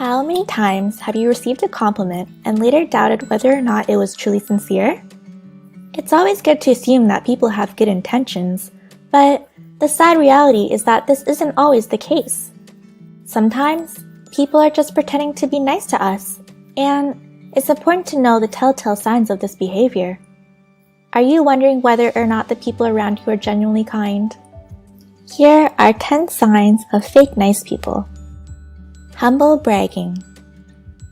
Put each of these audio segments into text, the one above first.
How many times have you received a compliment and later doubted whether or not it was truly sincere? It's always good to assume that people have good intentions, but the sad reality is that this isn't always the case. Sometimes, people are just pretending to be nice to us, and it's important to know the telltale signs of this behavior. Are you wondering whether or not the people around you are genuinely kind? Here are 10 signs of fake nice people. Humble bragging.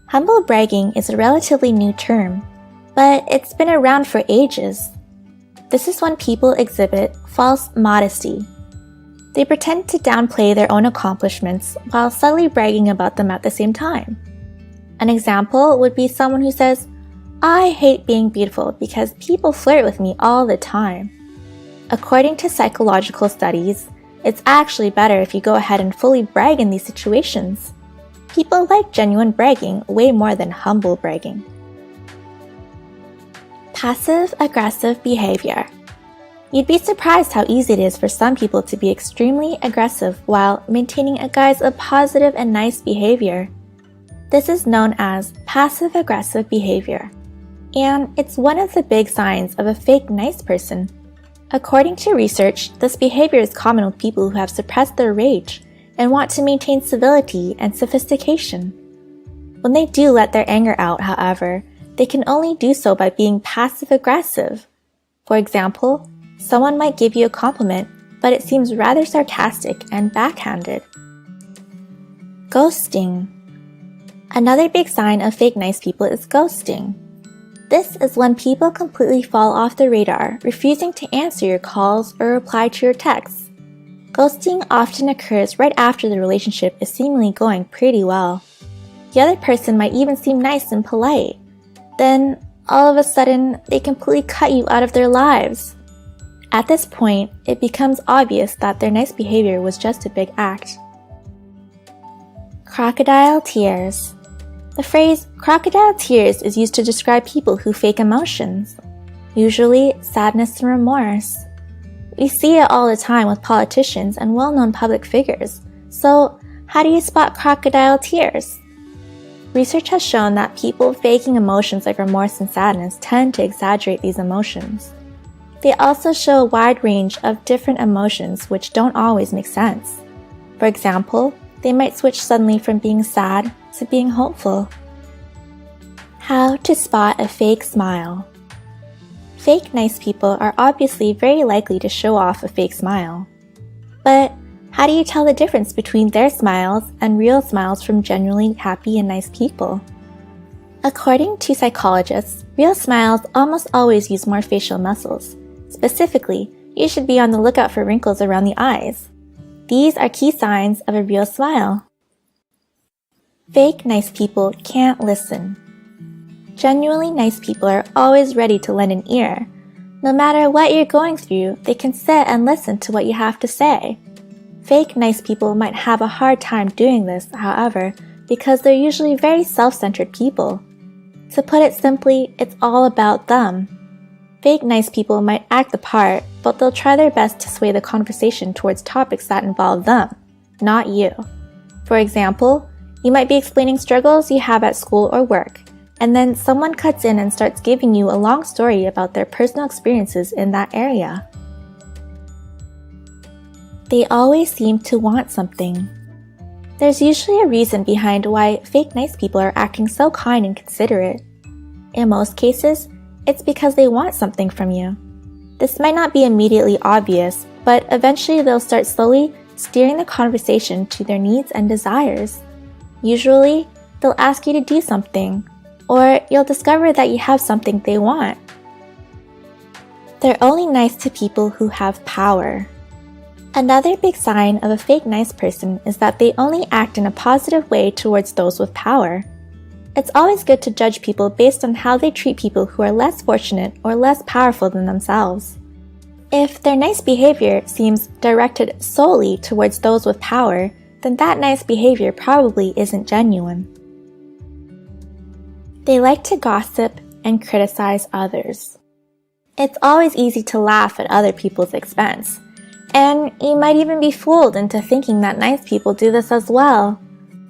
Humble bragging is a relatively new term, but it's been around for ages. This is when people exhibit false modesty. They pretend to downplay their own accomplishments while subtly bragging about them at the same time. An example would be someone who says, "I hate being beautiful because people flirt with me all the time." According to psychological studies, it's actually better if you go ahead and fully brag in these situations. People like genuine bragging way more than humble bragging. Passive-aggressive behavior. You'd be surprised how easy it is for some people to be extremely aggressive while maintaining a guise of positive and nice behavior. This is known as passive-aggressive behavior, and it's one of the big signs of a fake nice person. According to research, this behavior is common with people who have suppressed their rage and want to maintain civility and sophistication. When they do let their anger out, however, they can only do so by being passive-aggressive. For example, someone might give you a compliment, but it seems rather sarcastic and backhanded. Ghosting. Another big sign of fake nice people is ghosting. This is when people completely fall off the radar, refusing to answer your calls or reply to your texts. Ghosting often occurs right after the relationship is seemingly going pretty well. The other person might even seem nice and polite. Then, all of a sudden, they completely cut you out of their lives. At this point, it becomes obvious that their nice behavior was just a big act. Crocodile tears. The phrase crocodile tears is used to describe people who fake emotions, usually sadness and remorse. We see it all the time with politicians and well-known public figures, so how do you spot crocodile tears? Research has shown that people faking emotions like remorse and sadness tend to exaggerate these emotions. They also show a wide range of different emotions which don't always make sense. For example, they might switch suddenly from being sad to being hopeful. How to spot a fake smile. Fake nice people are obviously very likely to show off a fake smile. But how do you tell the difference between their smiles and real smiles from genuinely happy and nice people? According to psychologists, real smiles almost always use more facial muscles. Specifically, you should be on the lookout for wrinkles around the eyes. These are key signs of a real smile. Fake nice people can't listen. Genuinely nice people are always ready to lend an ear. No matter what you're going through, they can sit and listen to what you have to say. Fake nice people might have a hard time doing this, however, because they're usually very self-centered people. To put it simply, it's all about them. Fake nice people might act the part, but they'll try their best to sway the conversation towards topics that involve them, not you. For example, you might be explaining struggles you have at school or work, and then someone cuts in and starts giving you a long story about their personal experiences in that area. They always seem to want something. There's usually a reason behind why fake nice people are acting so kind and considerate. In most cases, it's because they want something from you. This might not be immediately obvious, but eventually they'll start slowly steering the conversation to their needs and desires. Usually, they'll ask you to do something, or you'll discover that you have something they want. They're only nice to people who have power. Another big sign of a fake nice person is that they only act in a positive way towards those with power. It's always good to judge people based on how they treat people who are less fortunate or less powerful than themselves. If their nice behavior seems directed solely towards those with power, then that nice behavior probably isn't genuine. They like to gossip and criticize others. It's always easy to laugh at other people's expense, and you might even be fooled into thinking that nice people do this as well.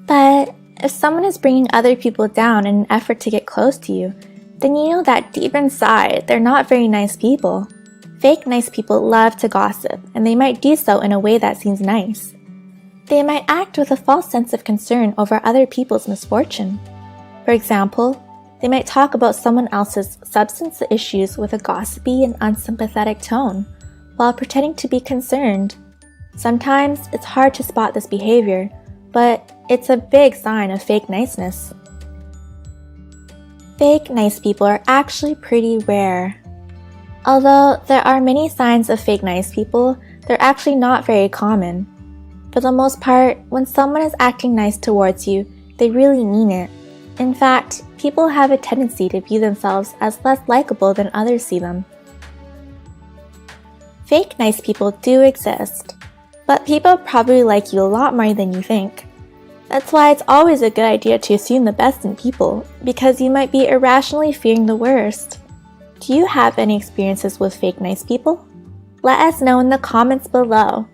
But If someone is bringing other people down in an effort to get close to you, then you know that deep inside, they're not very nice people. Fake nice people love to gossip, and they might do so in a way that seems nice. They might act with a false sense of concern over other people's misfortune. For example, they might talk about someone else's substance issues with a gossipy and unsympathetic tone, while pretending to be concerned. Sometimes it's hard to spot this behavior, but it's a big sign of fake niceness. Fake nice people are actually pretty rare. Although there are many signs of fake nice people, they're actually not very common. For the most part, when someone is acting nice towards you, they really mean it. In fact, people have a tendency to view themselves as less likable than others see them. Fake nice people do exist, but people probably like you a lot more than you think. That's why it's always a good idea to assume the best in people, because you might be irrationally fearing the worst. Do you have any experiences with fake nice people? Let us know in the comments below.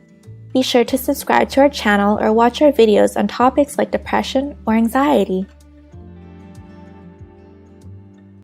Be sure to subscribe to our channel or watch our videos on topics like depression or anxiety.